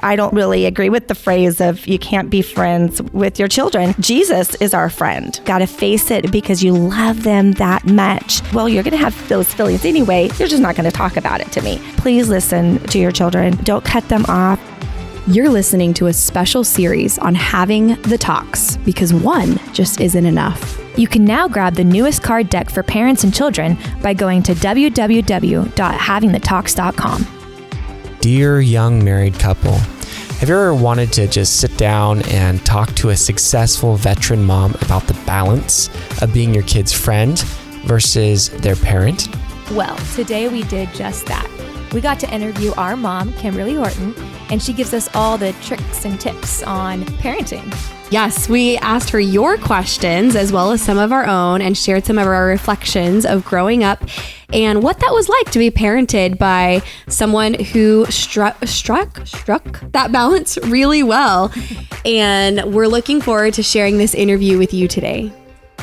I don't really agree with the phrase of you can't be friends with your children. Jesus is our friend. Got to face it because you love them that much. Well, you're going to have those feelings anyway. You're just not going to talk about it to me. Please listen to your children. Don't cut them off. You're listening to a special series on having the talks because one just isn't enough. You can now grab the newest card deck for parents and children by going to www.havingthetalks.com. Dear young married couple, have you ever wanted to just sit down and talk to a successful veteran mom about the balance of being your kid's friend versus their parent? Well, today we did just that. We got to interview our mom, Kimberly Horton, and she gives us all the tricks and tips on parenting. Yes, we asked her your questions as well as some of our own and shared some of our reflections of growing up and what that was like to be parented by someone who struck that balance really well. And we're looking forward to sharing this interview with you today.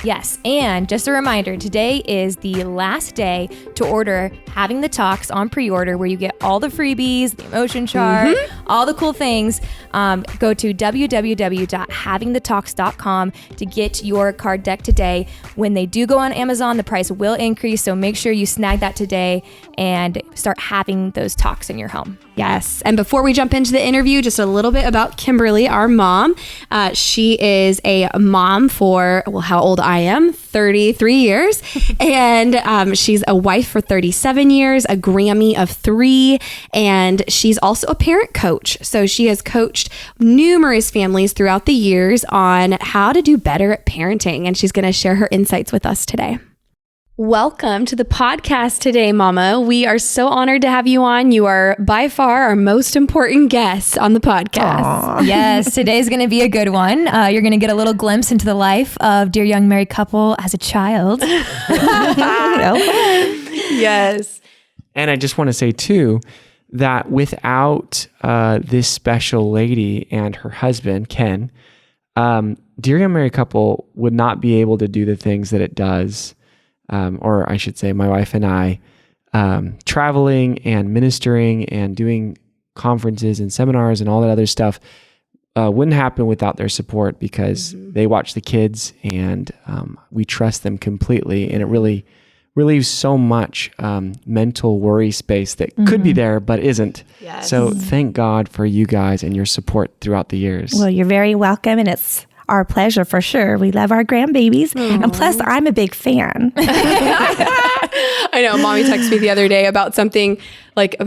Yes, and just a reminder, today is the last day to order Having the Talks on pre-order, where you get all the freebies, the emotion chart, all the cool things. Go to www.havingthetalks.com to get your card deck today. When they do go on Amazon, the price will increase, so make sure you snag that today and start having those talks in your home. Yes. And before we jump into the interview, just a little bit about Kimberly, our mom. She is a mom for, well, how old I am, 33 years. And she's a wife for 37 years, a Grammy of 3. And she's also a parent coach. So she has coached numerous families throughout the years on how to do better at parenting. And she's going to share her insights with us today. Welcome to the podcast today, Mama. We are so honored to have you on. You are by far our most important guest on the podcast. Yes, today's going to be a good one. You're going to get a little glimpse into the life of Dear Young Married Couple as a child. Yes. And I just want to say too, that without this special lady and her husband, Ken, Dear Young Married Couple would not be able to do the things that it does. Or I should say my wife and I, traveling and ministering and doing conferences and seminars and all that other stuff wouldn't happen without their support because they watch the kids and we trust them completely. And it really relieves so much mental worry space that could be there but isn't. Yes. So thank God for you guys and your support throughout the years. Well, you're very welcome, and it's our pleasure for sure. We love our grandbabies. And plus, I'm a big fan. I know. Mommy texted me the other day about something like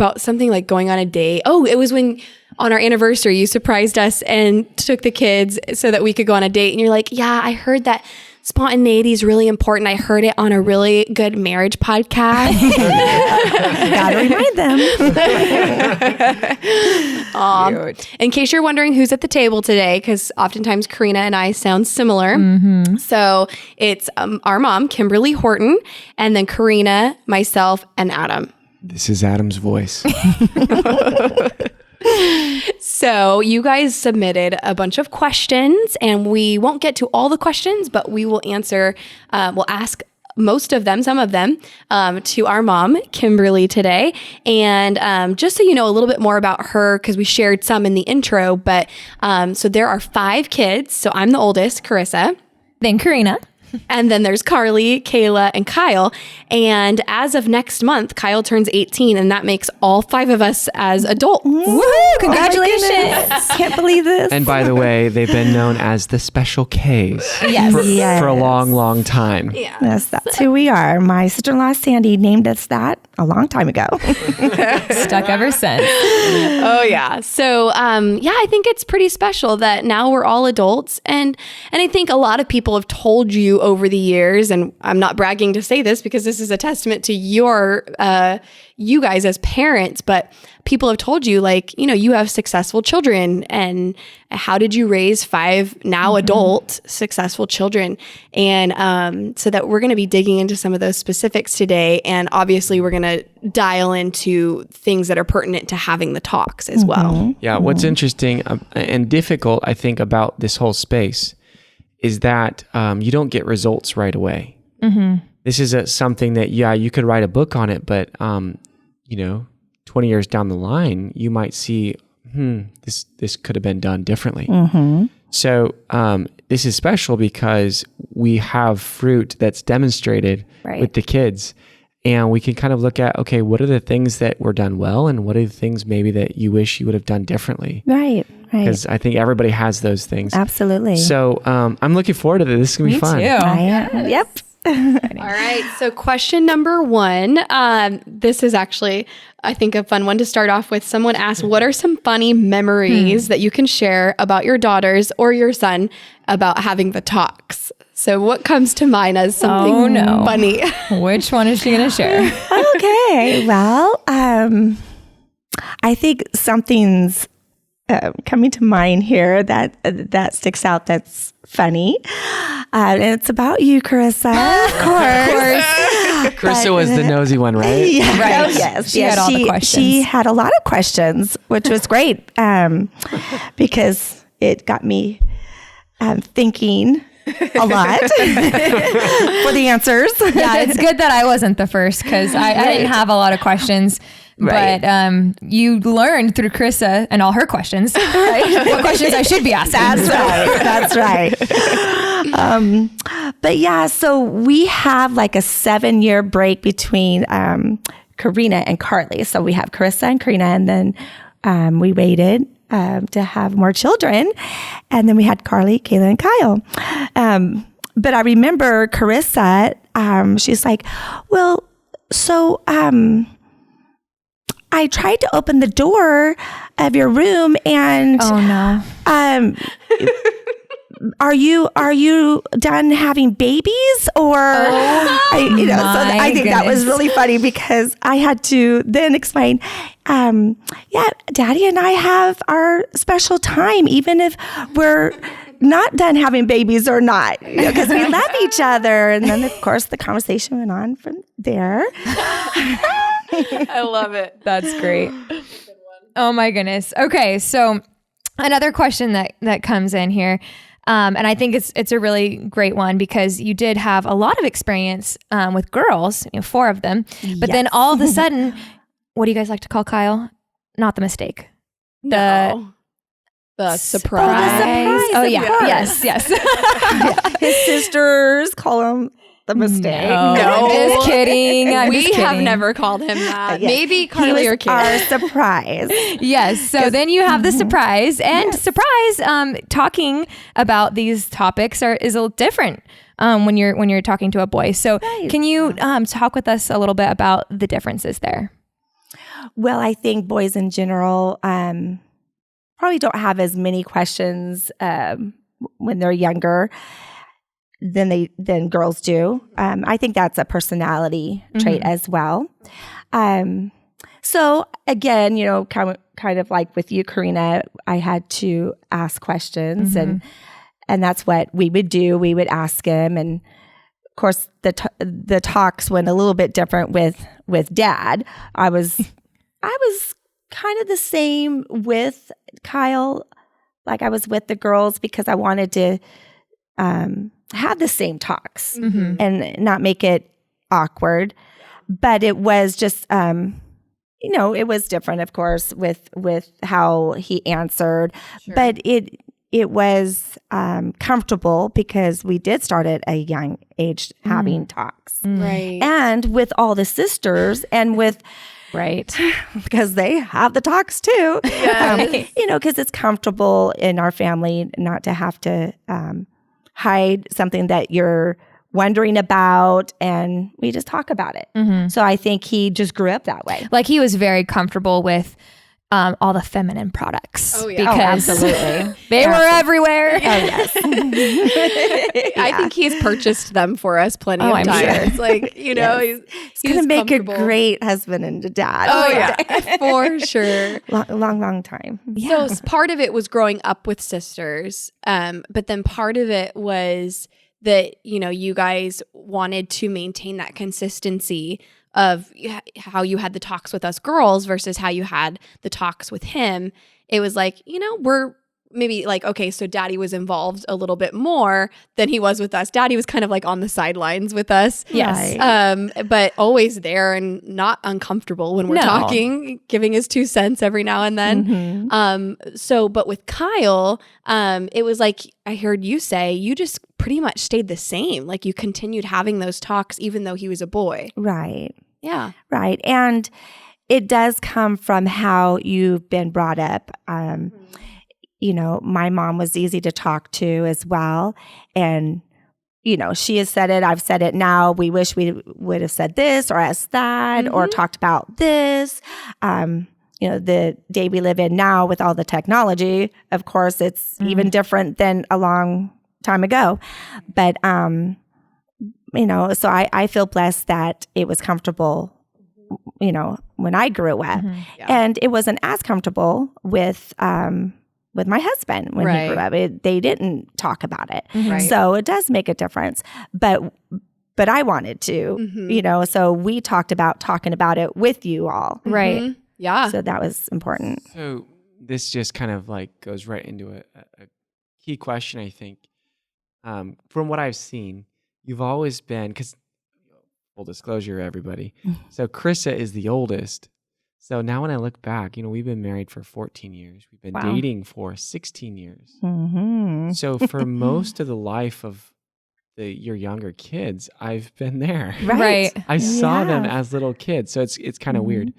going on a date. Oh, it was when on our anniversary, you surprised us and took the kids so that we could go on a date. And you're like, yeah, I heard that spontaneity is really important. I heard it on a really good marriage podcast. Gotta remind them. In case you're wondering who's at the table today, because oftentimes Karina and I sound similar. So it's our mom, Kimberly Horton, and then Karina, myself, and Adam. This is Adam's voice. So you guys submitted a bunch of questions, and we won't get to all the questions, but we will answer, we'll ask most of them, some of them, to our mom, Kimberly, today. And just so you know a little bit more about her, because we shared some in the intro, but so there are 5 kids. So I'm the oldest, Karissa. Then Korena. And then there's Carly, Kayla, and Kyle. And as of next month, Kyle turns 18, and that makes all 5 of us as adults. Woo! Congratulations. Can't believe this. And by the way, they've been known as the Special Ks for a long, long time. Yeah. Yes, that's who we are. My sister-in-law, Sandy, named us that a long time ago. Stuck ever since. Oh, yeah. So, I think it's pretty special that now we're all adults. And I think a lot of people have told you over the years, and I'm not bragging to say this because this is a testament to you guys as parents, but people have told you, like, you know, you have successful children, and how did you raise 5 now adult successful children? And so that we're going to be digging into some of those specifics today. And obviously we're going to dial into things that are pertinent to having the talks as well. Yeah. What's interesting and difficult, I think, about this whole space is that you don't get results right away. This is something that, you could write a book on it, but, 20 years down the line, you might see this could have been done differently. So this is special because we have fruit that's demonstrated with the kids. And we can kind of look at, okay, what are the things that were done well, and what are the things maybe that you wish you would have done differently? Right. Because I think everybody has those things. Absolutely. So I'm looking forward to this. This is going to be fun. Too. I am. Yep. All right. So question number 1, this is actually, I think, a fun one to start off with. Someone asked, what are some funny memories that you can share about your daughters or your son about having the talks? So what comes to mind as something funny? Which one is she going to share? Okay. Well, I think something's coming to mind here that sticks out that's funny. And it's about you, Karissa. Of course. Karissa was the nosy one, right? Yeah, Right. Oh, yes. She had all the questions. She had a lot of questions, which was great because it got me thinking a lot for the answers. Yeah, it's good that I wasn't the first because I didn't have a lot of questions. Right. But you learned through Karissa and all her questions, right? What questions I should be asking. That's right. But yeah, so we have like a 7-year break between Korena and Carly. So we have Karissa and Korena, and then we waited to have more children. And then we had Carly, Kayla, and Kyle. But I remember Karissa, she's like, well, so I tried to open the door of your room and are you done having babies or I think that was really funny because I had to then explain Daddy and I have our special time even if we're not done having babies or not, because we love each other. And then of course the conversation went on from there. I love it. That's great. Oh my goodness. Okay, so another question that comes in here, and I think it's a really great one because you did have a lot of experience with girls, 4 of them, but then all of a sudden, what do you guys like to call Kyle? Not the mistake. The surprise. Oh yeah. Yes. His sisters call him the mistake. No. Just kidding. We have never called him that. Yes. Maybe Carly or our Kayla. surprise. Yes. So then you have the surprise, and surprise. Talking about these topics is a little different when you're talking to a boy. So can you talk with us a little bit about the differences there? Well, I think boys in general probably don't have as many questions when they're younger than girls do. I think that's a personality trait as well. So again, kind of like with you, Korena, I had to ask questions and that's what we would do. We would ask him, and of course the talks went a little bit different with Dad. I was kind of the same with Kyle, like I was with the girls because I wanted to have the same talks and not make it awkward. But it was just, it was different, of course, with how he answered. Sure. But it was comfortable because we did start at a young age having talks. Right. And with all the sisters and with... Right. Because they have the talks too. Yes. Because it's comfortable in our family not to have to hide something that you're wondering about, and we just talk about it. So I think he just grew up that way. Like he was very comfortable with all the feminine products. Oh, yeah. Because absolutely. They were everywhere. Oh, yes. I think he's purchased them for us plenty of times. Sure. It's like, he's going to make a great husband and a dad. Oh, yeah. For sure. Long time. Yeah. So part of it was growing up with sisters. But then part of it was that, you guys wanted to maintain that consistency of how you had the talks with us girls versus how you had the talks with him. It was like, we're maybe like, okay, so daddy was involved a little bit more than he was with us. Daddy was kind of like on the sidelines with us. Yes. But always there and not uncomfortable when we're talking, giving his 2 cents every now and then. But with Kyle, it was like, I heard you say, you just pretty much stayed the same. Like you continued having those talks, even though he was a boy. Right. Yeah. Right. And it does come from how you've been brought up. You know, my mom was easy to talk to as well. And, you know, she has said it, I've said it now. We wish we would have said this or asked that or talked about this. You know, the day we live in now with all the technology, of course, it's even different than a long time ago. But, you know, so I feel blessed that it was comfortable, you know, when I grew up. And it wasn't as comfortable with my husband when he grew up. They didn't talk about it. So it does make a difference. But I wanted to, you know, so we talked about talking about it with you all. Right. Yeah. So that was important. So this just kind of like goes right into a key question, I think. From what I've seen, you've always been, because full disclosure, everybody. So Karissa is the oldest. So now when I look back, you know, we've been married for 14 years. We've been dating for 16 years. So for most of the life of your younger kids, I've been there. Right. I saw them as little kids. So it's kind of weird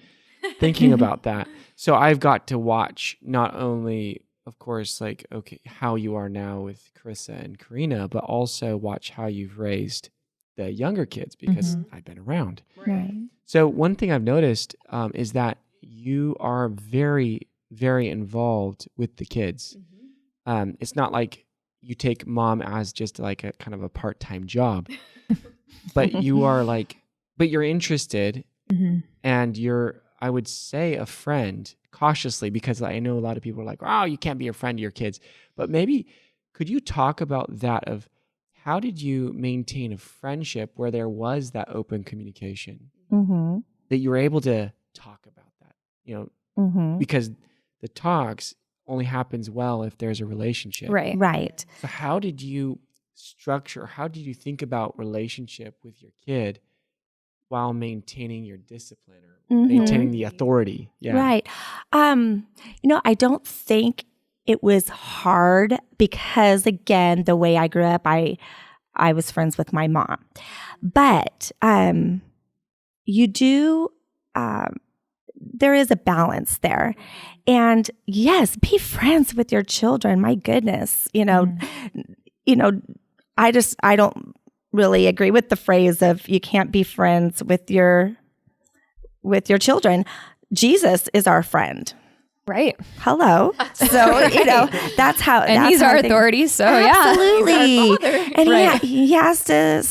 thinking about that. So I've got to watch not only, of course, like, okay, how you are now with Karissa and Korena, but also watch how you've raised the younger kids because I've been around. Right. So one thing I've noticed is that you are very, very involved with the kids. It's not like you take mom as just like a kind of a part-time job, but you are like, but you're interested and you're, I would say, a friend cautiously, because I know a lot of people are like, oh, you can't be a friend to your kids. But maybe could you talk about that of how did you maintain a friendship where there was that open communication, that you were able to talk about that, you know, because the talks only happens well if there's a relationship. Right. So how did you structure, how did you think about relationship with your kid while maintaining your discipline or maintaining the authority? Right. You know, I don't think it was hard because, again, the way I grew up, I was friends with my mom. But you do, there is a balance there. And yes, be friends with your children. My goodness, you know, I don't really agree with the phrase of you can't be friends with your children. Jesus is our friend. Right. Hello. So, you know, that's how. And that's he's how our I think. authority. So, Absolutely. And Right. he has to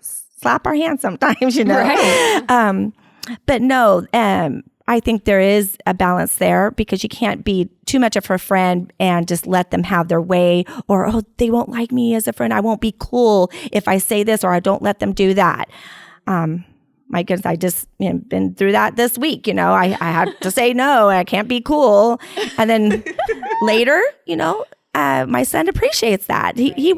slap our hand sometimes, you know. Right. But no, I think there is a balance there because you can't be too much of her friend and just let them have their way, or, oh, they won't like me as a friend. I won't be cool if I say this, or I don't let them do that. My goodness, I just been through that this week. You know, I had to say no, I can't be cool. And then later, you know, my son appreciates that. He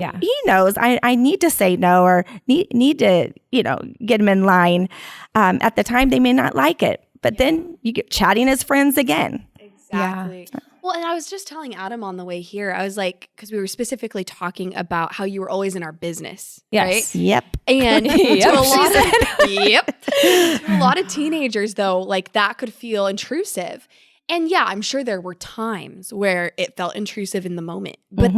knows I need to say no or need to, you know, get him in line. At the time, they may not like it, but then you get chatting as friends again. Exactly. Yeah. Well, and I was just telling Adam on the way here, I was like, because we were specifically talking about how you were always in our business, right? Yep. And to a lot of teenagers, though, like that could feel intrusive. And yeah, I'm sure there were times where it felt intrusive in the moment, but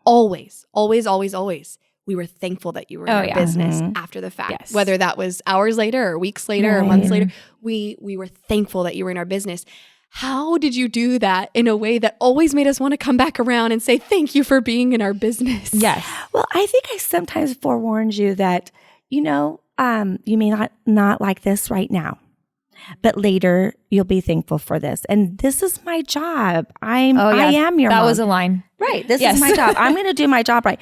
always, we were thankful that you were in our business after the fact. Yes. Whether that was hours later or weeks later or months later, we were thankful that you were in our business. How did you do that in a way that always made us want to come back around and say, thank you for being in our business? Yes. Well, I think I sometimes forewarned you that, you know, you may not like this right now, but later you'll be thankful for this. And this is my job. I am your mom. That was a line. Right. This is my job. I'm going to do my job right.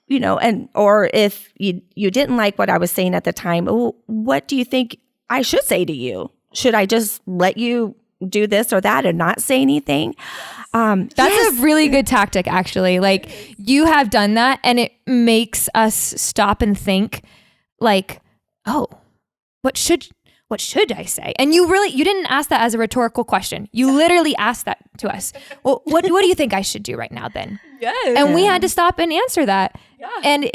You know, or if you didn't like what I was saying at the time, what do you think I should say to you? Should I just let you do this or that and not say anything. That's a really good tactic, actually. Like, you have done that, and it makes us stop and think, like, oh, what should I say? And you didn't ask that as a rhetorical question. You literally asked that to us. Well, what do you think I should do right now then? Yes. And we had to stop and answer that. Yeah. And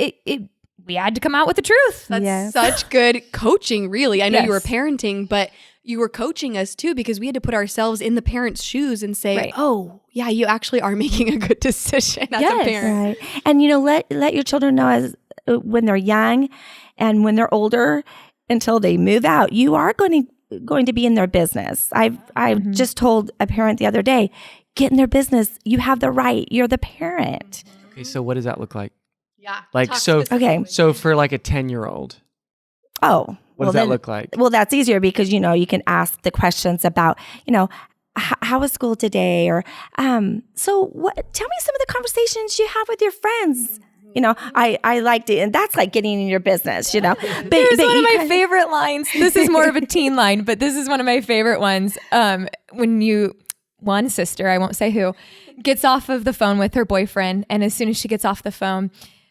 we had to come out with the truth. That's such good coaching, really. I know you were Yes. parenting, but you were coaching us too, because we had to put ourselves in the parent's shoes and say, Right. oh, yeah, you actually are making a good decision as a parent. Right. And, let your children know as when they're young and when they're older, until they move out, you are going to be in their business. I've just told a parent the other day, get in their business. You have the right. You're the parent. Okay, so what does that look like? Yeah. Like, so Okay. so for like a 10-year-old, Oh, what does that look like? Well, that's easier because, you can ask the questions about, how was school today? Or, tell me some of the conversations you have with your friends. I liked it. And that's like getting in your business, But Here's one of my favorite lines. This is more of a teen line, but this is one of my favorite ones. When one sister, I won't say who, gets off of the phone with her boyfriend. And as soon as she gets off the phone,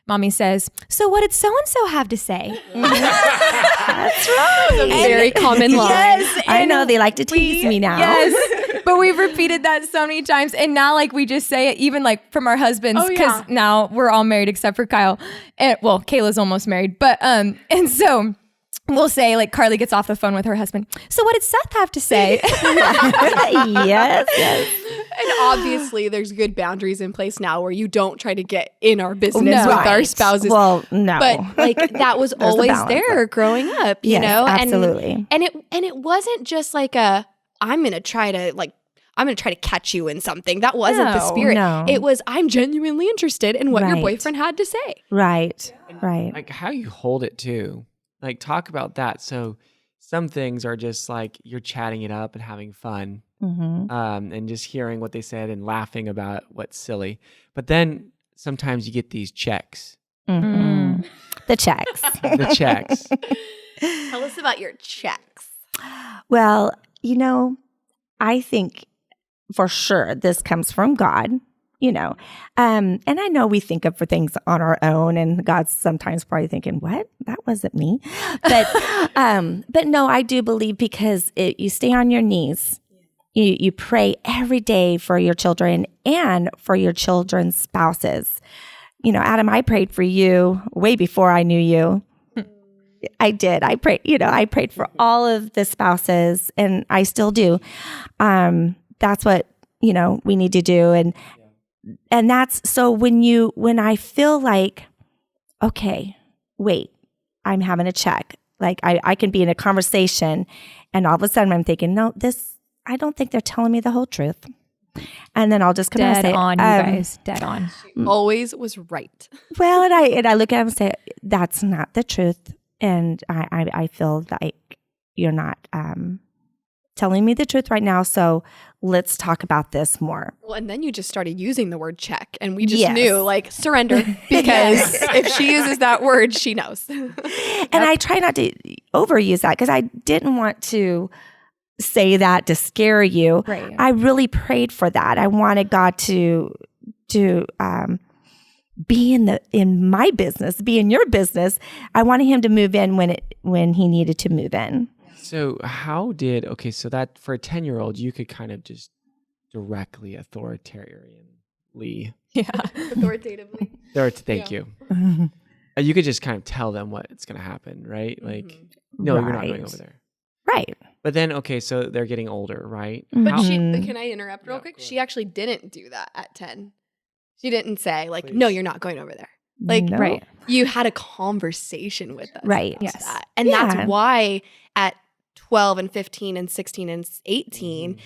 Mommy says, so what did so-and-so have to say? That's right. A very common line. Yes. I know they like to tease me now. Yes. But we've repeated that so many times. And now like we just say it even like from our husbands, because now we're all married except for Kyle. And well, Kayla's almost married. But and so we'll say like Carly gets off the phone with her husband. So what did Seth have to say? yes. And obviously there's good boundaries in place now where you don't try to get in our business No. with our Right. spouses. Well, no. But like that was a always balance there growing up, you Yes, know? absolutely. And it wasn't just like I'm going to try to catch you in something. That wasn't the No, spirit. no. It was, I'm genuinely interested in what your Right. boyfriend had to say. Right. Right. Like how you hold it too. Like talk about that. So some things are just like you're chatting it up and having fun, Mm-hmm. and just hearing what they said and laughing about what's silly. But then sometimes you get these checks, Mm-hmm. The checks. the checks. Tell us about your checks. Well, I think for sure this comes from God, and I know we think of for things on our own, and God's sometimes probably thinking, what? That wasn't me. But no, I do believe because you stay on your knees. You pray every day for your children and for your children's spouses. Adam, I prayed for you way before I knew you. I did. I prayed for all of the spouses, and I still do. That's what, we need to do. And that's, so when I feel like, okay, wait, I'm having a check. Like I can be in a conversation and all of a sudden I'm thinking, no, I don't think they're telling me the whole truth. And then I'll just come out and Dead say, on, you guys. Dead on. Always was right. well, and I look at him and say, that's not the truth. And I feel like you're not telling me the truth right now. So let's talk about this more. Well, and then you just started using the word check, and we just Yes. knew, like, surrender, because if she uses that word, she knows. And I try not to overuse that because I didn't want to say that to scare you. Right. I really prayed for that. I wanted God to be in my business, be in your business. I wanted him to move in when he needed to move in. So so that for a 10-year-old, you could kind of just directly authoritarianly. Yeah. Authoritatively. Thank you. You could just kind of tell them what's going to happen, right? Like, no, you're not going Right. over there. Right. But then, so they're getting older, right? But How- can I interrupt real quick? go She actually didn't do that at 10. She didn't say, like, Please. no, you're not going over there. Like, No. Right. you had a conversation with us. Right. about Yes. that. And Yeah. that's why at 12 and 15 and 16 and 18,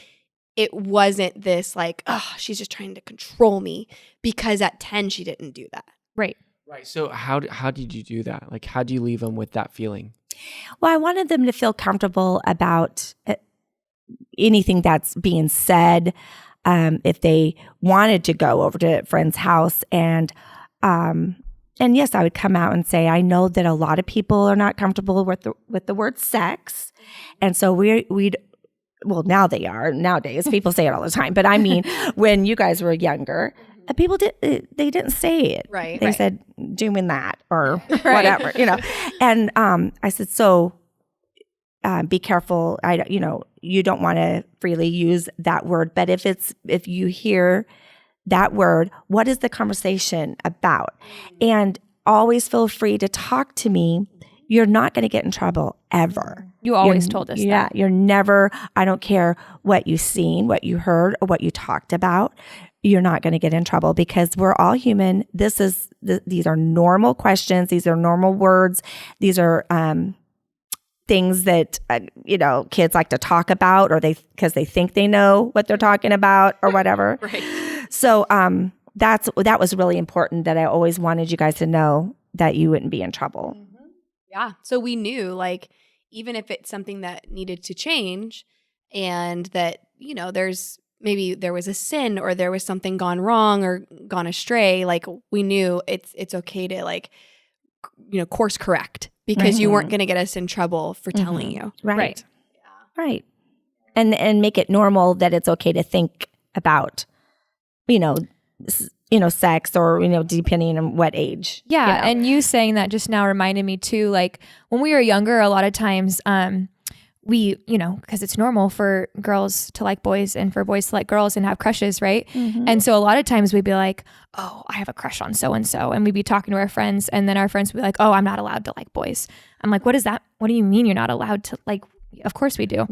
it wasn't this like, oh, she's just trying to control me, because at 10, she didn't do that. Right. Right. So how did you do that? Like, how do you leave them with that feeling? Well, I wanted them to feel comfortable about anything that's being said. If they wanted to go over to a friend's house, and yes, I would come out and say, I know that a lot of people are not comfortable with the word sex, and so we'd well, now they are. Nowadays, people say it all the time. But I mean, when you guys were younger, people they didn't say it. Right. They said doing that or whatever, And I said, so be careful. You don't want to freely use that word. But if you hear that word, what is the conversation about? And always feel free to talk to me. You're not going to get in trouble ever. You always told us that. Yeah, you're never, I don't care what you've seen, what you heard, or what you talked about. You're not going to get in trouble because we're all human. These are normal questions. These are normal words. These are things that, kids like to talk about because they think they know what they're talking about or whatever. Right. So that was really important that I always wanted you guys to know that you wouldn't be in trouble. Yeah. So we knew, like, even if it's something that needed to change and that, there was a sin or there was something gone wrong or gone astray, like we knew it's okay to like, course correct because you weren't going to get us in trouble for telling you. Right. Yeah. Right. And make it normal that it's okay to think about, sex or, depending on what age. Yeah. And you saying that just now reminded me too, like when we were younger, a lot of times we, because it's normal for girls to like boys and for boys to like girls and have crushes, right? Mm-hmm. And so a lot of times we'd be like, oh, I have a crush on so-and-so. And we'd be talking to our friends and then our friends would be like, oh, I'm not allowed to like boys. I'm like, what is that? What do you mean you're not allowed to like? Of course we do.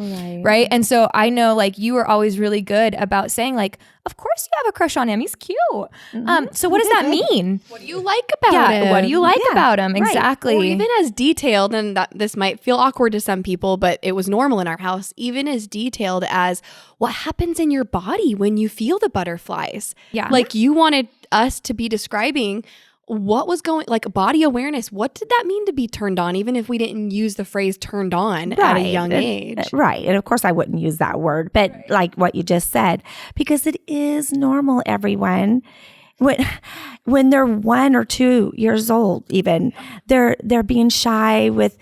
Right. And so I know like you were always really good about saying like, of course you have a crush on him. He's cute. So what does that mean? What do you like about him? What do you like about him? Right. Exactly. Or even as detailed, and that this might feel awkward to some people, but it was normal in our house, even as detailed as what happens in your body when you feel the butterflies. Yeah. Like you wanted us to be describing what was going, like body awareness. What did that mean to be turned on, even if we didn't use the phrase turned on at a young age? Right. And of course I wouldn't use that word, but like what you just said, because it is normal, everyone. When they're 1 or 2 years old, even they're being shy with,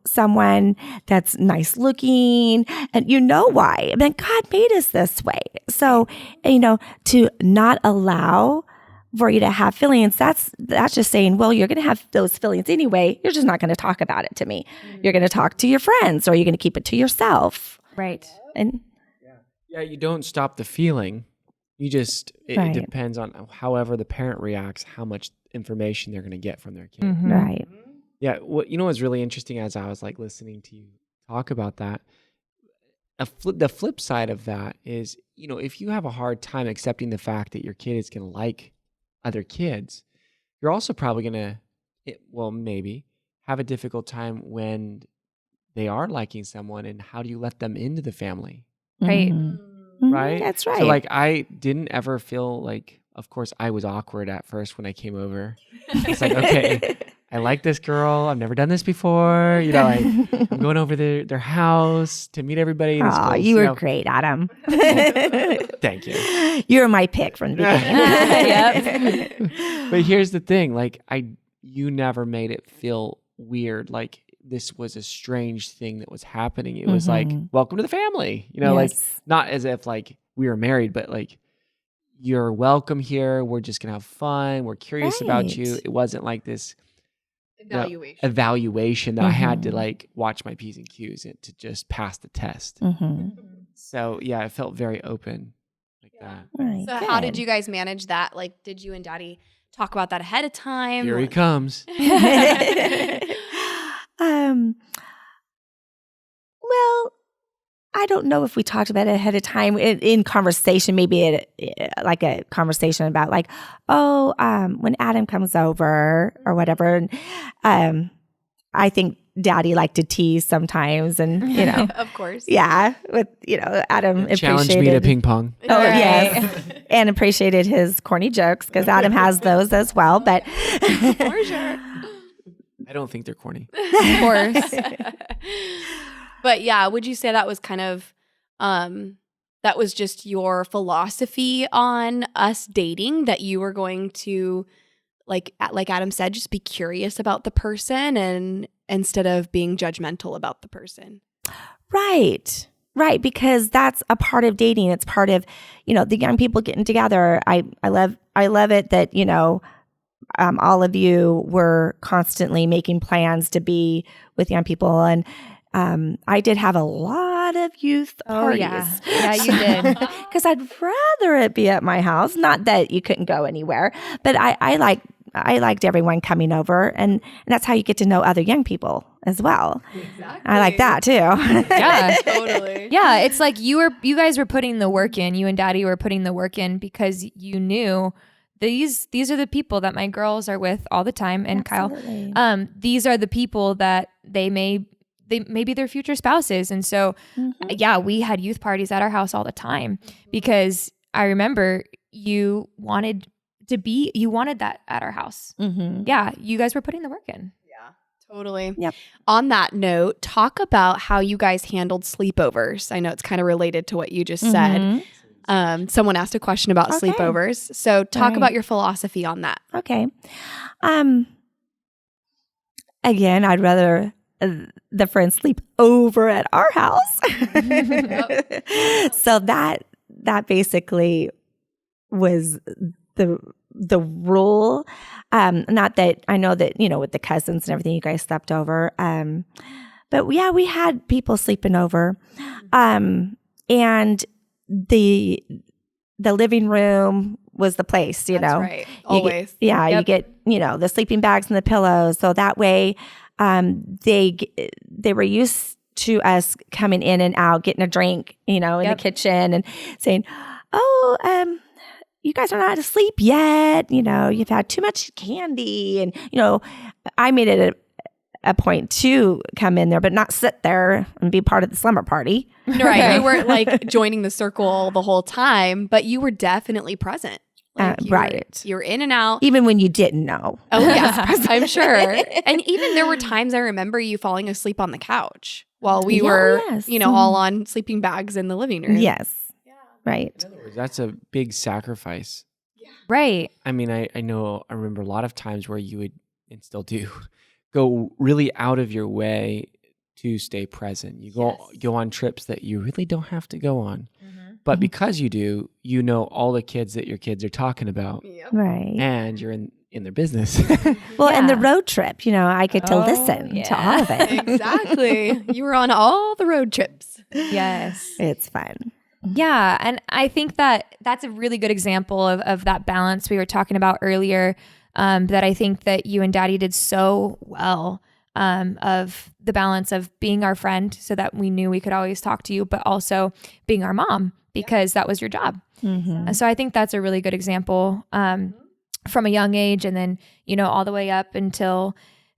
someone that's nice looking and why. I mean, God made us this way. So, to not allow for you to have feelings, that's just saying, well, you're going to have those feelings anyway. You're just not going to talk about it to me. You're going to talk to your friends or you're going to keep it to yourself. Right. And yeah, you don't stop the feeling. You just, it depends on however the parent reacts, how much information they're going to get from their kid. Mm-hmm. Right. Yeah. What's really interesting as I was like listening to you talk about that, the flip side of that is, if you have a hard time accepting the fact that your kid is going to like other kids, you're also probably going to, maybe have a difficult time when they are liking someone, and how do you let them into the family? Right. Mm-hmm. Right? That's right. So like I didn't ever feel like, of course I was awkward at first when I came over. It's like, okay, I like this girl. I've never done this before. I'm going over their house to meet everybody. Oh, you were great, Adam. Thank you. You were my pick from the beginning. Yep. But here's the thing, like you never made it feel weird. Like this was a strange thing that was happening. It was like, welcome to the family. Like not as if like we were married, but like you're welcome here. We're just gonna have fun. We're curious about you. It wasn't like this evaluation that I had to like watch my P's and Q's to just pass the test. So yeah, it felt very open like that. Right, so how did you guys manage that? Like, did you and Daddy talk about that ahead of time? Here he comes. Well, I don't know if we talked about it ahead of time in conversation, maybe like a conversation about like, when Adam comes over or whatever. And I think Daddy liked to tease sometimes, and of course, yeah, with Adam challenged appreciated me to ping pong. Oh yes, and appreciated his corny jokes because Adam has those as well. But for sure, I don't think they're corny. Of course. But yeah, would you say that was kind of, that was just your philosophy on us dating, that you were going to, like Adam said, just be curious about the person and instead of being judgmental about the person? Right. Right, because that's a part of dating. It's part of, the young people getting together. I love it that, all of you were constantly making plans to be with young people. And I did have a lot of youth parties. Yeah, you did. Because I'd rather it be at my house. Not that you couldn't go anywhere, but I liked everyone coming over, and that's how you get to know other young people as well. Exactly. I like that too. Yeah, Totally. Yeah, it's like you guys were putting the work in. You and Daddy were putting the work in because you knew these are the people that my girls are with all the time, and Absolutely. Kyle. These are the people that they may be their future spouses, and so yeah, we had youth parties at our house all the time because I remember you wanted that at our house. Mm-hmm. Yeah, you guys were putting the work in. Yeah, totally. Yep. On that note, talk about how you guys handled sleepovers. I know it's kind of related to what you just said. Someone asked a question about sleepovers. So talk about your philosophy on that. Okay. Again, I'd rather the friends sleep over at our house. So that basically was the rule. Not that I know that, with the cousins and everything, you guys slept over. But yeah, we had people sleeping over. And the living room was the place, That's right. Always. You get, the sleeping bags and the pillows. So that way, they were used to us coming in and out, getting a drink, in the kitchen and saying, "Oh, you guys are not asleep yet. You've had too much candy." And, I made it a point to come in there, but not sit there and be part of the slumber party. Right. You weren't like joining the circle the whole time, but you were definitely present. Like you were in and out. Even when you didn't know. Oh, yes, I'm sure. And even there were times I remember you falling asleep on the couch while we were, all on sleeping bags in the living room. Yes. Yeah. Right. In other words, that's a big sacrifice. Yeah. Right. I mean, I remember a lot of times where you would, and still do, go really out of your way to stay present. You go on trips that you really don't have to go on. But because you do, all the kids that your kids are talking about. Yep. Right. And you're in their business. Well, and the road trip, I get to listen to all of it. Exactly. You were on all the road trips. Yes. It's fun. Yeah. And I think that's a really good example of that balance we were talking about earlier, that I think that you and Daddy did so well, of the balance of being our friend so that we knew we could always talk to you, but also being our mom because that was your job. Mm-hmm. So I think that's a really good example from a young age, and then, all the way up until,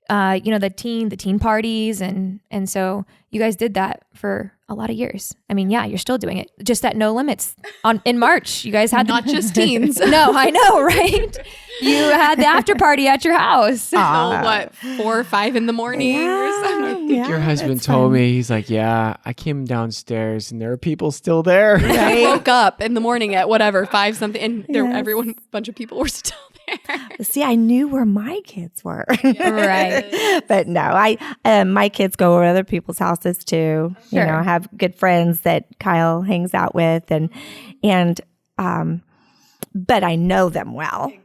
the teen parties. And so you guys did that for a lot of years. I mean, yeah, you're still doing it, just at No Limits in March. You guys had not just teens. No, I know, right? You had the after party at your house. So what, 4 or 5 in the morning or something? Yeah, your husband told me, he's like, yeah, I came downstairs and there are people still there. I woke up in the morning at whatever, 5 something, and a bunch of people were still there. See, I knew where my kids were. Right. But no, my kids go over other people's houses too. Sure. Have good friends that Kyle hangs out with, and but I know them well. Exactly.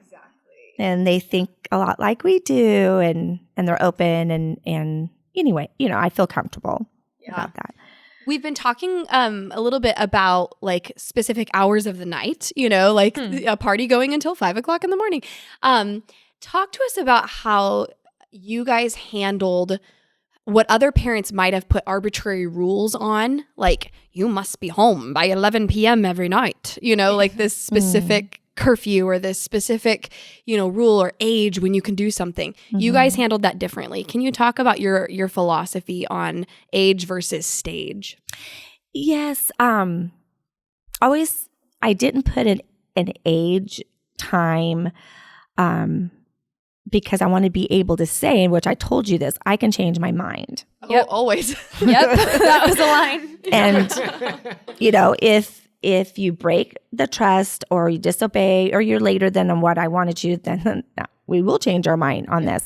And they think a lot like we do, and they're open, and anyway, I feel comfortable about that. We've been talking a little bit about like specific hours of the night, like a party going until 5 o'clock in the morning. Talk to us about how you guys handled what other parents might have put arbitrary rules on, like you must be home by 11 p.m. every night, like this specific curfew or this specific, rule or age when you can do something. Mm-hmm. You guys handled that differently. Can you talk about your philosophy on age versus stage? Yes. Always, I didn't put an age time, because I want to be able to say, in which I told you this, I can change my mind. Yep. Always. Yep. That was a line. And, if you break the trust or you disobey or you're later than what I wanted you, then no, we will change our mind on this.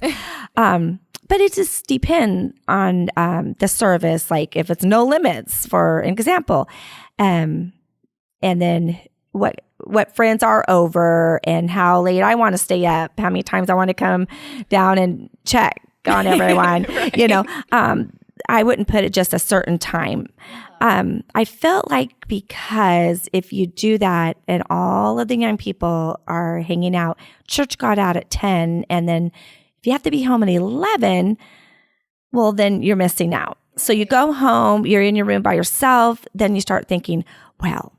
but it just depends on the service. Like if it's no limits, for an example, and then what friends are over and how late I want to stay up, how many times I want to come down and check on everyone. Right. I wouldn't put it just a certain time. I felt like because if you do that and all of the young people are hanging out, church got out at 10, and then if you have to be home at 11, well, then you're missing out. So you go home, you're in your room by yourself, then you start thinking, well,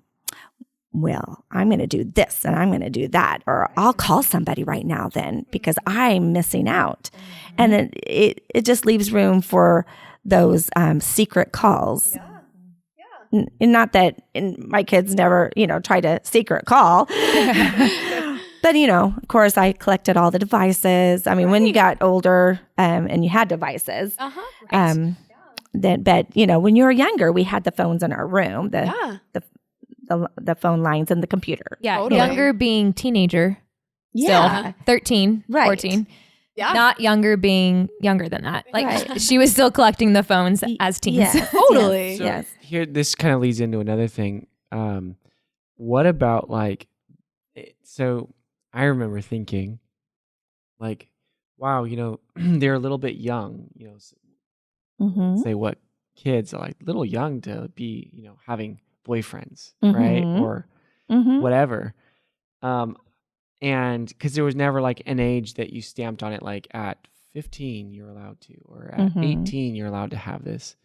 I'm going to do this and I'm going to do that, or I'll call somebody right now then because I'm missing out. And then it just leaves room for those secret calls. Yeah. And not that my kids never, try to secret call. But, of course, I collected all the devices. I mean, when you got older and you had devices, when you were younger, we had the phones in our room, the phone lines and the computer. Yeah, totally. Younger being teenager. Yeah. Still 13, Right. 14. Yeah. Not younger being younger than that. Like she was still collecting the phones as teens. Yes. Totally. So Yes. here, this kind of leads into another thing. What about so I remember thinking like, wow, they're a little bit young, Mm-hmm. say what kids are like little young to be, having boyfriends, right? Mhm. Or Mm-hmm. whatever. And because there was never like an age that you stamped on it, like at 15 you're allowed to, or at Mhm. 18 you're allowed to have this.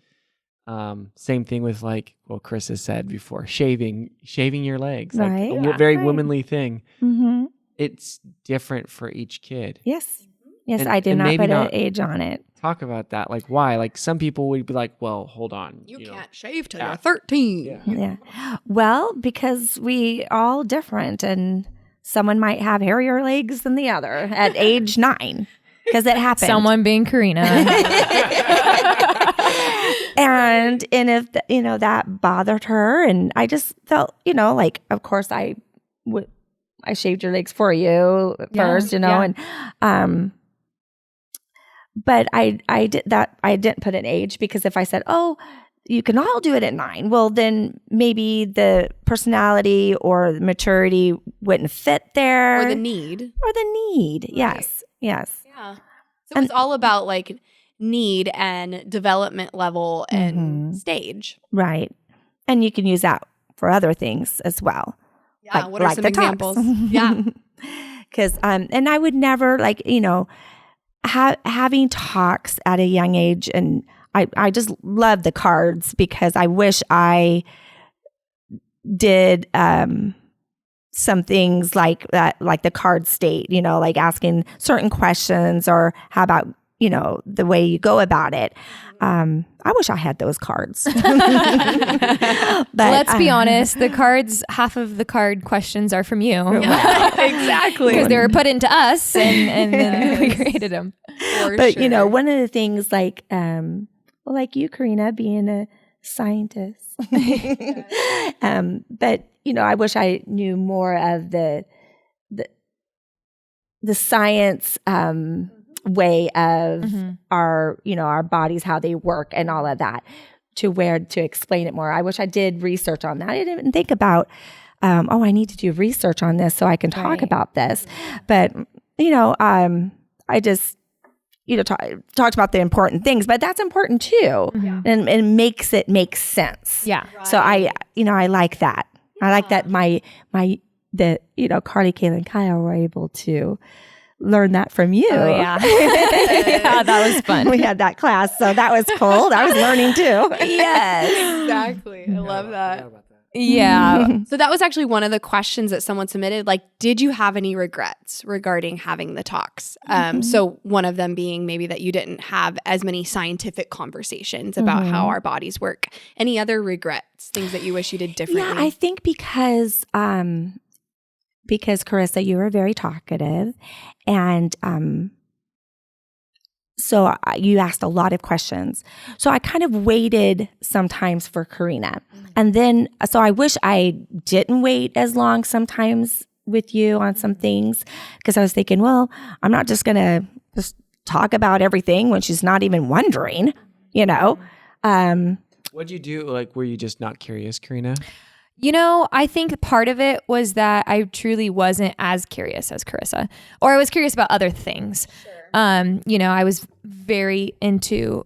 Same thing with like what Chris has said before, shaving your legs, Right. like a Yeah. very Right. womanly thing. Mm-hmm. It's different for each kid. Yes. Yes, And- I did and not maybe put an not- age on it. Talk about that. Like why? Like some people would be like, well, hold on. You know. can't shave till Yeah. you're 13. Yeah. Yeah. Well, because we all different, and someone might have hairier legs than the other at age 9 because it happened. Someone being Karina. and if that bothered her, and I just felt like, of course I shaved your legs for you first, yeah. and but I did that. I didn't put an age because if I said, oh, you can all do it at 9, well, then maybe the personality or the maturity wouldn't fit there. Or the need. Yes. Yes. Yeah. So it's all about like need and development level and stage. Right. And you can use that for other things as well. Yeah. What are some the talks. examples? Yeah. Because, and I would never having talks at a young age, and I just love the cards because I wish I did some things like that, like the card state, like asking certain questions, or how about, the way you go about it. I wish I had those cards. But Let's be honest, the cards, half of the card questions are from you. Exactly. Because they were put into us and then we created them. But one of the things like you, Korena, being a scientist, but I wish I knew more of the science way of our bodies, how they work, and all of that, to explain it more. I wish I did research on that. I didn't think about, I need to do research on this so I can talk about this. But I just talked about the important things, but that's important too, and makes it make sense. Yeah. Right. So I like that. I like that Carly, Kayla, and Kyle were able to learn that from you. Oh, yeah. Yeah, that was fun. We had that class, so that was cool. I was learning too. Yes. Exactly. I love that. Yeah. So that was actually one of the questions that someone submitted. Like, did you have any regrets regarding having the talks? So one of them being maybe that you didn't have as many scientific conversations about how our bodies work. Any other regrets, things that you wish you did differently? Yeah, I think because Karissa, you were very talkative, and so you asked a lot of questions. So I kind of waited sometimes for Korena. And then, so I wish I didn't wait as long sometimes with you on some things, because I was thinking, well, I'm not just going to just talk about everything when she's not even wondering, you know. What'd you do? Like, were you just not curious, Karina? I think part of it was that I truly wasn't as curious as Karissa, or I was curious about other things. I was very into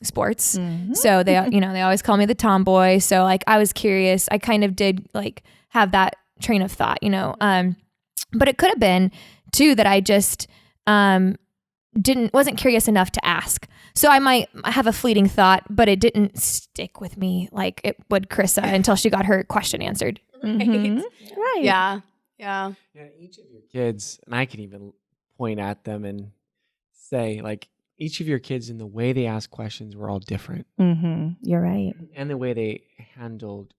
sports. So they always call me the tomboy. So like I was curious. I kind of did like have that train of thought, but it could have been too that I just wasn't curious enough to ask. So I might have a fleeting thought, but it didn't stick with me like it would Karissa until she got her question answered. Right. Yeah. Each of your kids, and I can even point at them and say, like, each of your kids in the way they ask questions were all different. You're right. And the way they handled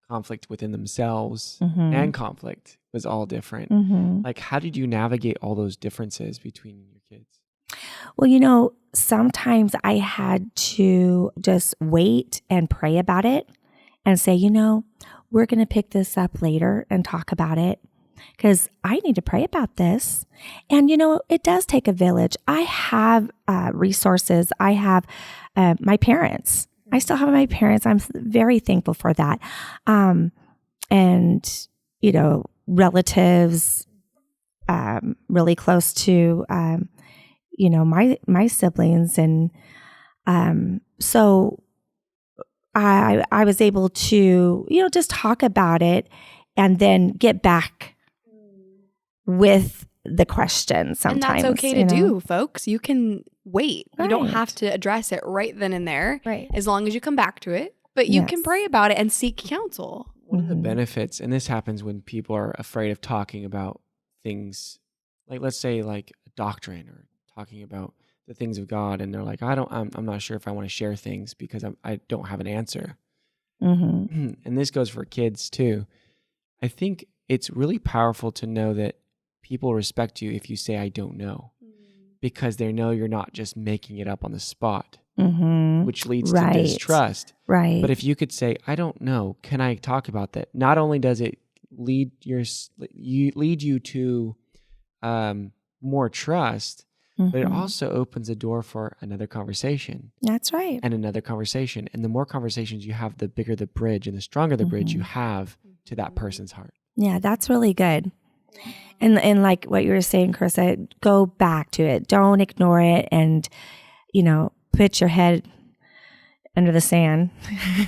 conflict within themselves and conflict was all different. Like, how did you navigate all those differences between your kids? Well, sometimes I had to just wait and pray about it and say, we're going to pick this up later and talk about it because I need to pray about this. And, it does take a village. I have resources. I have my parents. I still have my parents. I'm very thankful for that. And, relatives really close to my siblings. And so I was able to, just talk about it and then get back with the question sometimes. And that's okay to do, folks. You can wait. You don't have to address it right then and there, right? As long as you come back to it. But you can pray about it and seek counsel. One of the benefits, and this happens when people are afraid of talking about things, like let's say like doctrine or talking about the things of God, and they're like, I'm not sure if I want to share things because I don't have an answer. And this goes for kids too. I think it's really powerful to know that people respect you if you say I don't know, because they know you're not just making it up on the spot, which leads to distrust. Right. But if you could say, I don't know, can I talk about that? Not only does it lead you to more trust, but it also opens a door for another conversation. That's right. And another conversation. And the more conversations you have, the bigger the bridge and the stronger the bridge you have to that person's heart. Yeah, that's really good. And like what you were saying, Karissa, go back to it. Don't ignore it and, put your head under the sand.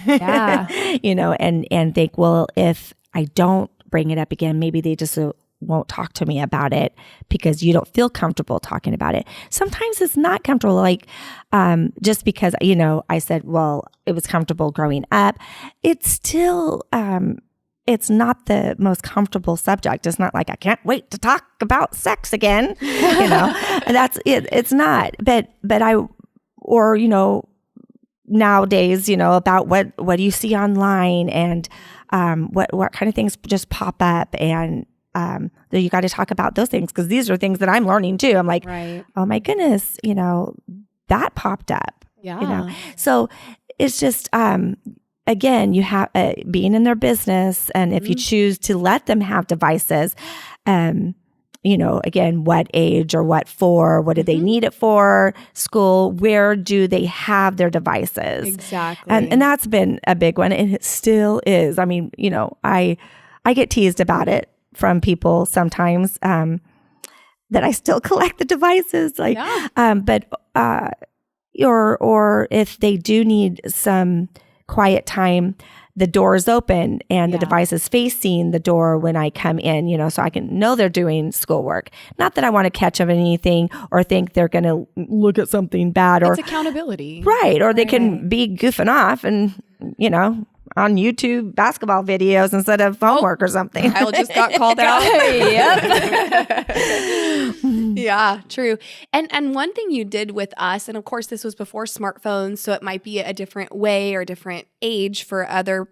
Yeah. And think, well, if I don't bring it up again, maybe they just won't talk to me about it because you don't feel comfortable talking about it. Sometimes it's not comfortable, like just because, I said, well, it was comfortable growing up. It's still, it's not the most comfortable subject. It's not like, I can't wait to talk about sex again, that's it. It's not, but nowadays, about what do you see online and what kind of things just pop up, and you got to talk about those things because these are things that I'm learning too. I'm like, oh my goodness, that popped up. Yeah. So it's just again, you have being in their business, and if you choose to let them have devices, again, what age or what for? What do they need it for? School? Where do they have their devices? Exactly. And that's been a big one, and it still is. I mean, I get teased about it from people sometimes that I still collect the devices, or if they do need some quiet time, the door is open and the device is facing the door when I come in, so I can know they're doing schoolwork. Not that I want to catch them in anything or think they're going to look at something bad. It's accountability. Right. Or they can be goofing off and, on YouTube basketball videos instead of homework or something. Kyle just got called out. Yeah, true. And one thing you did with us, and of course this was before smartphones, so it might be a different way or different age for other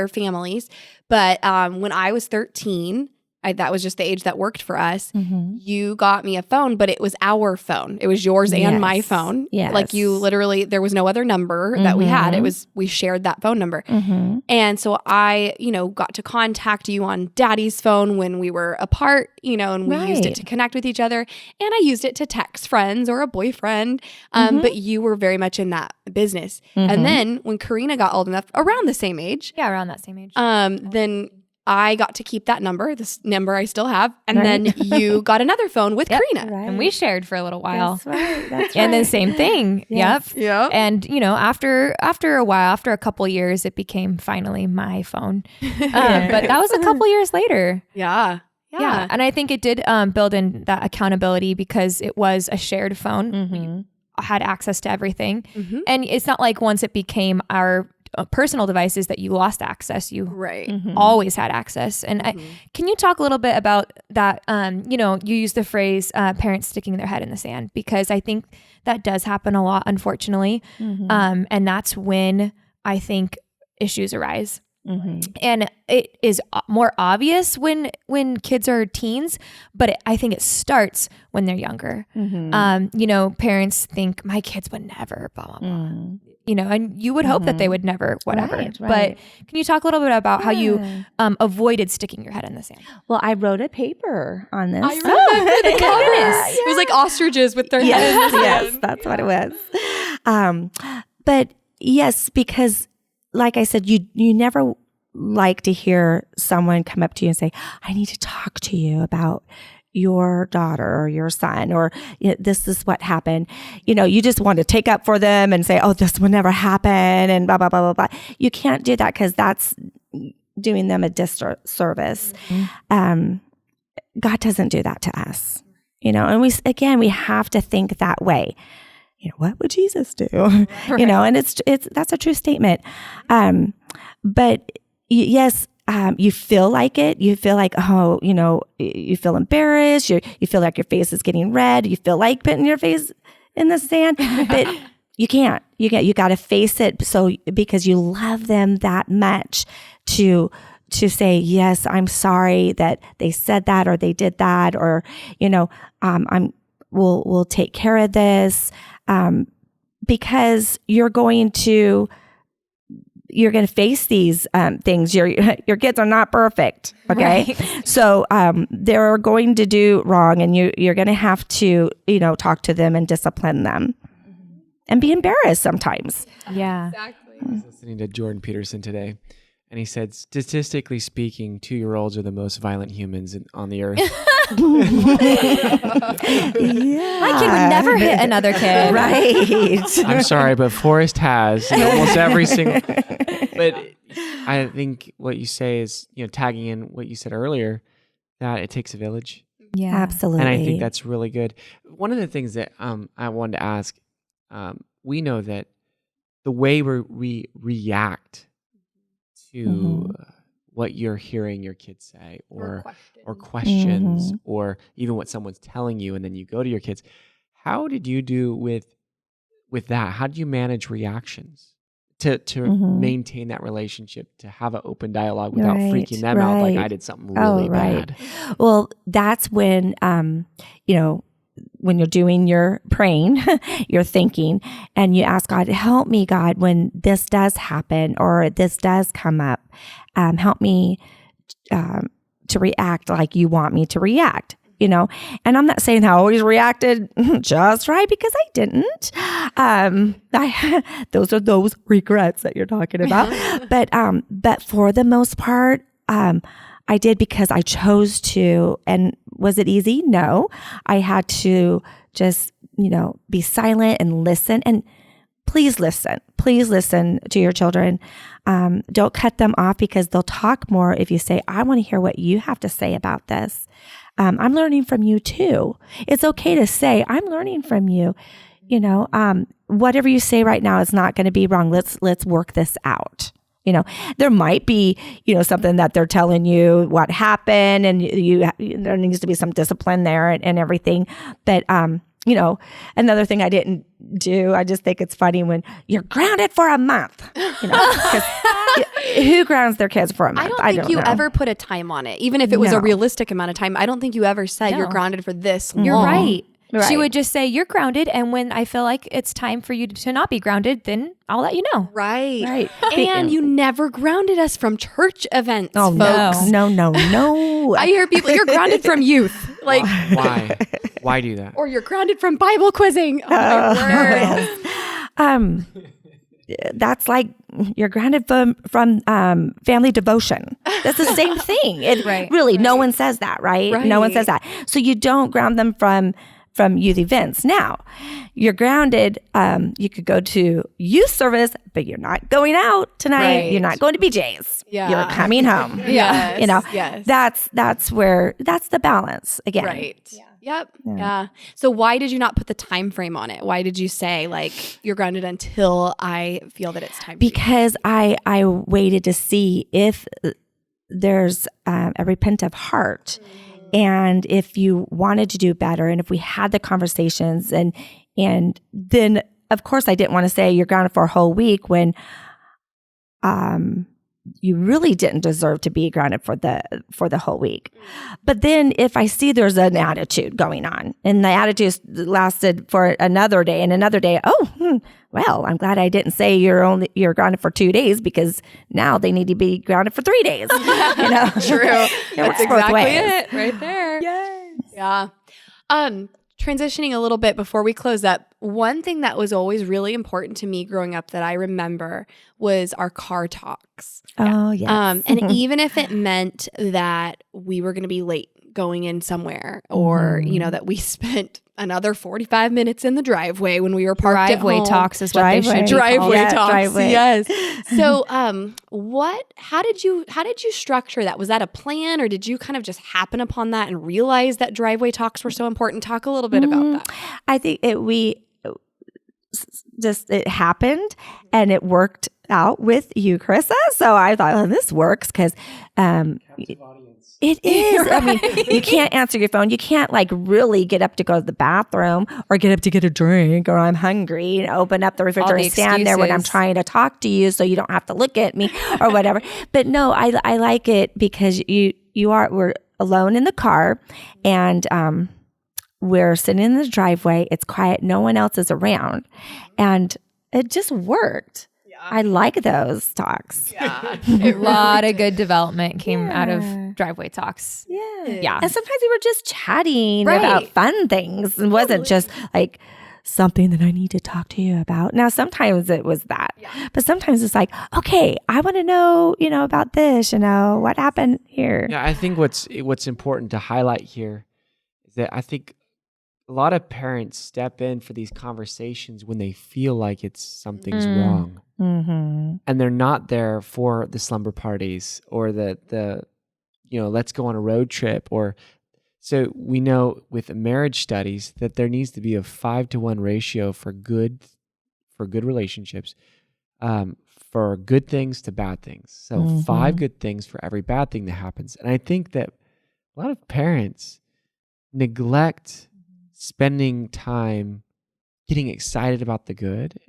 families. But when I was 13, that was just the age that worked for us. You got me a phone, but it was our phone. It was yours and my phone. Yes. Like you literally, there was no other number that we had. It was, we shared that phone number. And so I, got to contact you on daddy's phone when we were apart, and we used it to connect with each other. And I used it to text friends or a boyfriend. But you were very much in that business. And then when Korena got old enough, around the same age. Yeah, around that same age. Then I got to keep that number, this number I still have. And then you got another phone with Korena. And we shared for a little while. That's right. That's And then same thing. Yes. Yep. And after a while, after a couple years, it became finally my phone. But that was a couple years later. Yeah. Yeah. And I think it did build in that accountability because it was a shared phone. We had access to everything. And it's not like once it became our personal devices that you lost access. You always had access. And can you talk a little bit about that? You use the phrase parents sticking their head in the sand, because I think that does happen a lot, unfortunately. And that's when I think issues arise. And it is more obvious when kids are teens, but I think it starts when they're younger. Parents think my kids would never, blah, blah, blah. And you would hope that they would never, whatever. Right. But can you talk a little bit about how you avoided sticking your head in the sand? Well, I wrote a paper on this. I remember the comments. It was like ostriches with their head in the sand. Yes, that's what it was. But yes, because like I said, you never like to hear someone come up to you and say, I need to talk to you about your daughter or your son, or this is what happened. You just want to take up for them and say, oh, this will never happen and blah, blah, blah, blah, blah. You can't do that because that's doing them a disservice. God doesn't do that to us, and we have to think that way. What would Jesus do? And it's that's a true statement. But yes, you feel like it. You feel like, you feel embarrassed. You feel like your face is getting red. You feel like putting your face in the sand, but you can't. You got to face it. So because you love them that much to say, yes, I'm sorry that they said that or they did that, or we'll take care of this, because you're going to face these things. Your kids are not perfect, okay? Right. So they're going to do wrong, and you're going to have to talk to them and discipline them, and be embarrassed sometimes. Yeah, exactly. I was listening to Jordan Peterson today, and he said, statistically speaking, 2-year-olds are the most violent humans on the earth. My kid would never hit another kid. Right. I'm sorry, but Forrest has almost every single. But I think what you say is, tagging in what you said earlier, that it takes a village. Yeah, absolutely. And I think that's really good. One of the things that I wanted to ask, we know that the way we react to what you're hearing your kids say, or questions, or even what someone's telling you, and then you go to your kids. How did you do with that? How do you manage reactions to maintain that relationship, to have an open dialogue without freaking them out like I did something really bad? Well, that's when when you're doing your praying, you're thinking, and you ask God, help me, God, when this does happen or this does come up, help me to react like you want me to react, And I'm not saying I always reacted just right, because I didn't. Those are those regrets that you're talking about. But for the most part, I did, because I chose to. And was it easy? No. I had to just, be silent and listen. And please listen. Please listen to your children. Don't cut them off, because they'll talk more if you say, I want to hear what you have to say about this. I'm learning from you too. It's okay to say, I'm learning from you. Whatever you say right now is not going to be wrong. Let's work this out. There might be, something that they're telling you what happened, and there needs to be some discipline there and everything. But, another thing I didn't do, I just think it's funny when you're grounded for a month, 'cause Who grounds their kids for a month? I don't think you know. ever put a time on it. Even if it was a No. realistic amount of time, I don't think you ever said you're No. grounded for this You're long. right. She Right. would just say, you're grounded. And when I feel like it's time for you to not be grounded, then I'll let you know. Right. Right. And you never grounded us from church events, Oh, folks. no. I hear people, you're grounded from youth. Like, Why? Why do that? or you're grounded from Bible quizzing. Oh my word. That's like you're grounded from family devotion. That's the same thing. Right. Really, no one says that, right? No one says that. So you don't ground them from youth events. Now, you're grounded. You could go to youth service, but you're not going out tonight. Right. You're not going to BJ's. Yeah. You're coming home. Yes, You know, yes. that's the balance again. Right. Yep. Yeah. So why did you not put the time frame on it? Why did you say like you're grounded until I feel that it's time? Because I waited to see if there's a repentant heart, and if you wanted to do better, and if we had the conversations, and then of course I didn't want to say you're grounded for a whole week when you really didn't deserve to be grounded for the whole week. But then if I see there's an attitude going on, and the attitude lasted for another day and another day, well, I'm glad I didn't say you're grounded for 2 days, because now they need to be grounded for 3 days. You know, True. It That's works both exactly ways. it right there. Yes. Yeah. Transitioning a little bit before we close up, one thing that was always really important to me growing up that I remember was our car talks. Oh yes. And even if it meant that we were going to be late going in somewhere, or that we spent another 45 minutes in the driveway when we were parked at Driveway home. talks is what they should be Driveway called. Yeah, talks. driveway. Yes. So, how did you structure that? Was that a plan, or did you kind of just happen upon that and realize that driveway talks were so important? Talk a little bit about that. I think it happened, and it worked out with you, Karissa. So I thought, oh, this works, because it is. I mean, you can't answer your phone. You can't like really get up to go to the bathroom, or get up to get a drink, or I'm hungry, and open up the refrigerator, stand there when I'm excuses. trying to talk to you, so you don't have to look at me or whatever. But no, I like it because we're alone in the car, and we're sitting in the driveway. It's quiet. No one else is around, and it just worked. I like those talks. Yeah. A lot of good development came out of driveway talks. Yeah. And sometimes we were just chatting Right. about fun things. It wasn't just like something that I need to talk to you about. Now, sometimes it was that. But sometimes it's like, okay, I want to know, about this, what happened here. Yeah, I think what's important to highlight here is that I think a lot of parents step in for these conversations when they feel like something's wrong. Mm-hmm. And they're not there for the slumber parties or the let's go on a road trip. Or so we know with marriage studies that there needs to be a 5-to-1 ratio for good relationships, for good things to bad things. So 5 good things for every bad thing that happens. And I think that a lot of parents neglect spending time getting excited about the good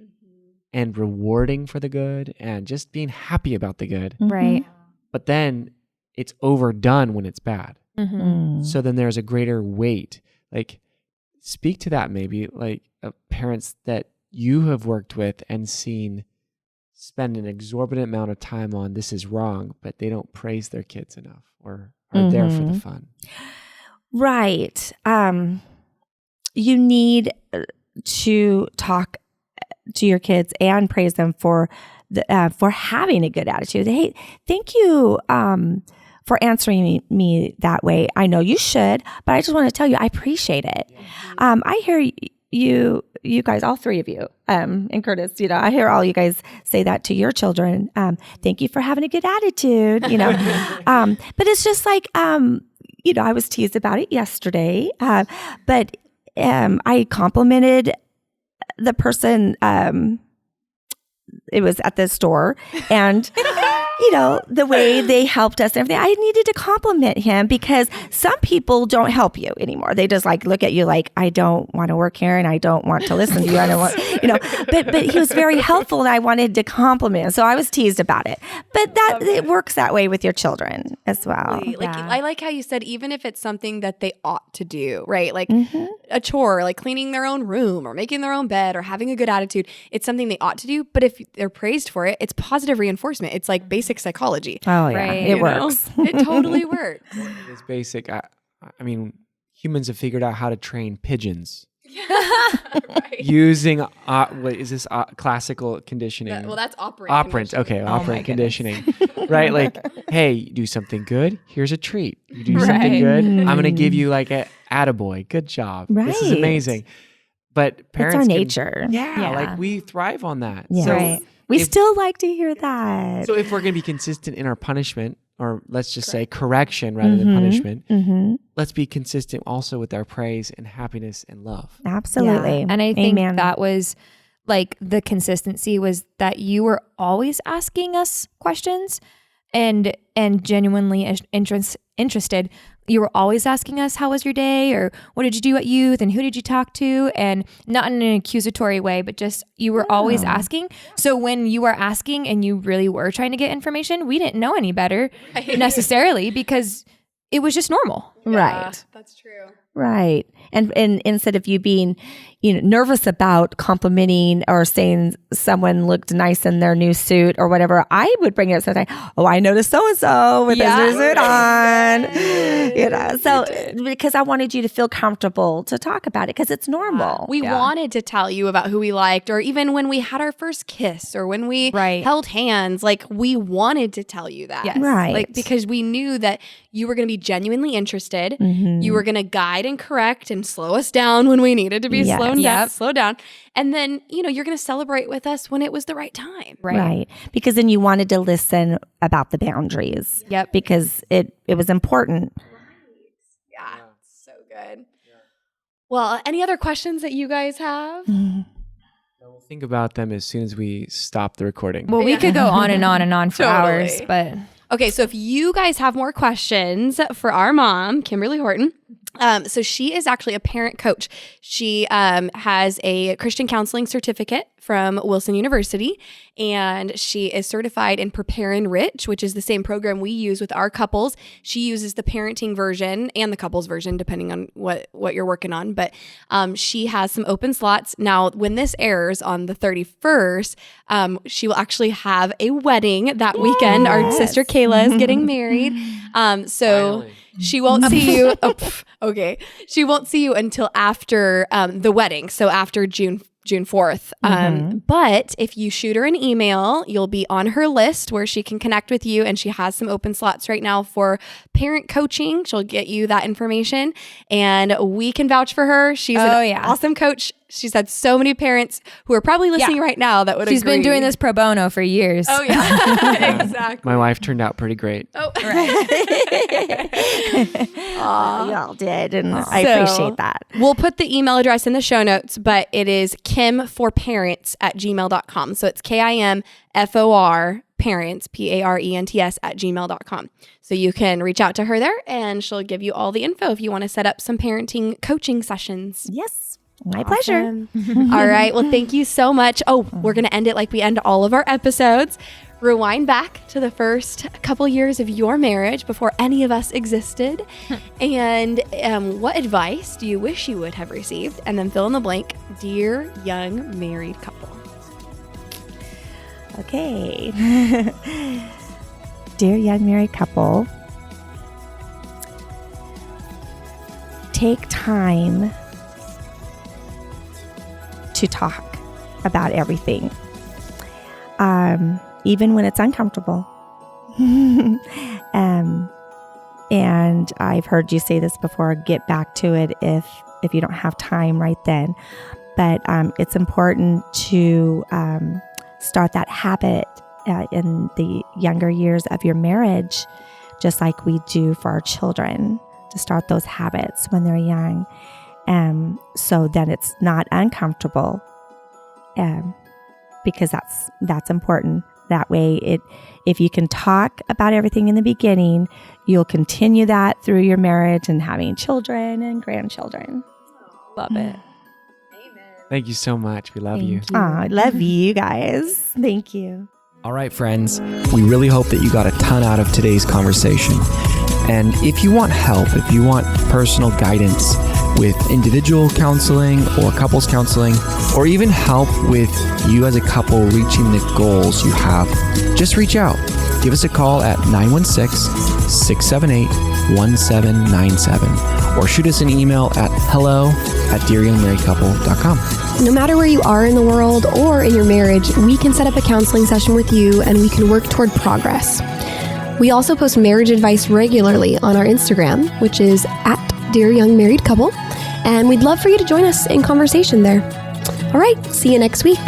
and rewarding for the good and just being happy about the good. Right. But then it's overdone when it's bad. Mm-hmm. So then there's a greater weight. Like, speak to that maybe, like parents that you have worked with and seen spend an exorbitant amount of time on this is wrong, but they don't praise their kids enough or are there for the fun. Right. You need to talk to your kids and praise them for having a good attitude. Hey, thank you for answering me that way. I know you should, but I just want to tell you I appreciate it. I hear you guys, all three of you, and Curtis, I hear all you guys say that to your children. Thank you for having a good attitude, but it's just like, I was teased about it yesterday, but I complimented the person. It was at the store, and the way they helped us and everything. I needed to compliment him because some people don't help you anymore. They just look at you like, I don't want to work here and I don't want to listen to you. I don't want, but he was very helpful and I wanted to compliment him. So I was teased about it. But it works that way with your children as well. I like how you said, even if it's something that they ought to do, right? Like a chore, like cleaning their own room or making their own bed or having a good attitude. It's something they ought to do. But if they're praised for it, it's positive reinforcement. It's like basic psychology. Oh, yeah. Right. It works. It totally works. It's basic. I mean, humans have figured out how to train pigeons. Right. Using what is this classical conditioning? That's operant. Okay, operant conditioning. Right? Like, hey, you do something good. Here's a treat. You do something good. I'm going to give you like a attaboy. Good job. Right. This is amazing. But parents, it's our nature. Yeah, like we thrive on that. Yeah. So Right. We still like to hear that. So if we're going to be consistent in our punishment, or let's just say correction rather than punishment, let's be consistent also with our praise and happiness and love. Absolutely. Yeah. And I think Amen. that was like the consistency was that you were always asking us questions and genuinely interested. You were always asking us, how was your day? Or what did you do at youth? And who did you talk to? And not in an accusatory way, but just you were always asking. So when you were asking and you really were trying to get information, we didn't know any better necessarily because it was just normal. Right. That's true. Right. And instead of you being, nervous about complimenting or saying someone looked nice in their new suit or whatever, I would bring it up sometimes. Oh, I noticed so-and-so with his new suit on. So because I wanted you to feel comfortable to talk about it because it's normal. We wanted to tell you about who we liked, or even when we had our first kiss or when we held hands, like we wanted to tell you that. Yes. Right. Like, because we knew that you were going to be genuinely interested. You were going to guide and correct and slow us down when we needed to be slow down. And then, you're going to celebrate with us when it was the right time. Right. Because then you wanted to listen about the boundaries. Yep. Because it was important. Yeah. So good. Well, any other questions that you guys have? We'll think about them as soon as we stop the recording. Well, we could go on and on and on for hours, but... Okay, so if you guys have more questions for our mom, Kimberly Horton, so she is actually a parent coach. She has a Christian counseling certificate from Wilson University, and she is certified in Prepare-Enrich, which is the same program we use with our couples. She uses the parenting version and the couples version, depending on what you're working on. But she has some open slots. Now, when this airs on the 31st, she will actually have a wedding that weekend. Our sister Kayla is getting married. So Finally. she won't see you. Okay. She won't see you until after the wedding. So after June 4th. But if you shoot her an email, you'll be on her list where she can connect with you. And she has some open slots right now for parent coaching. She'll get you that information and we can vouch for her. She's an awesome coach. She's had so many parents who are probably listening right now that would She's agree. been doing this pro bono for years. Oh, yeah. Exactly. My wife turned out pretty great. Oh, Y'all did, and I appreciate that. We'll put the email address in the show notes, but it is kimforparents@gmail.com. So it's KIMFOR parents, PARENTS @gmail.com. So you can reach out to her there and she'll give you all the info if you want to set up some parenting coaching sessions. Yes. My pleasure. All right. Well, thank you so much. Oh, we're going to end it like we end all of our episodes. Rewind back to the first couple years of your marriage before any of us existed. And what advice do you wish you would have received? And then fill in the blank, dear young married couple. Okay. Dear young married couple, take time to talk about everything, even when it's uncomfortable. And I've heard you say this before, get back to it if you don't have time right then. But it's important to start that habit in the younger years of your marriage, just like we do for our children, to start those habits when they're young. So that it's not uncomfortable, because that's important. That way, if you can talk about everything in the beginning, you'll continue that through your marriage and having children and grandchildren. Love it. Thank you so much. We love you. I love you guys. Thank you. All right, friends, we really hope that you got a ton out of today's conversation. And if you want help, if you want personal guidance with individual counseling or couples counseling, or even help with you as a couple reaching the goals you have, just reach out. Give us a call at 916-678-1797 or shoot us an email at hello@dearyoungmarriedcouple.com. No matter where you are in the world or in your marriage, we can set up a counseling session with you and we can work toward progress. We also post marriage advice regularly on our Instagram, which is @DearYoungMarriedCouple, and we'd love for you to join us in conversation there. All right, see you next week.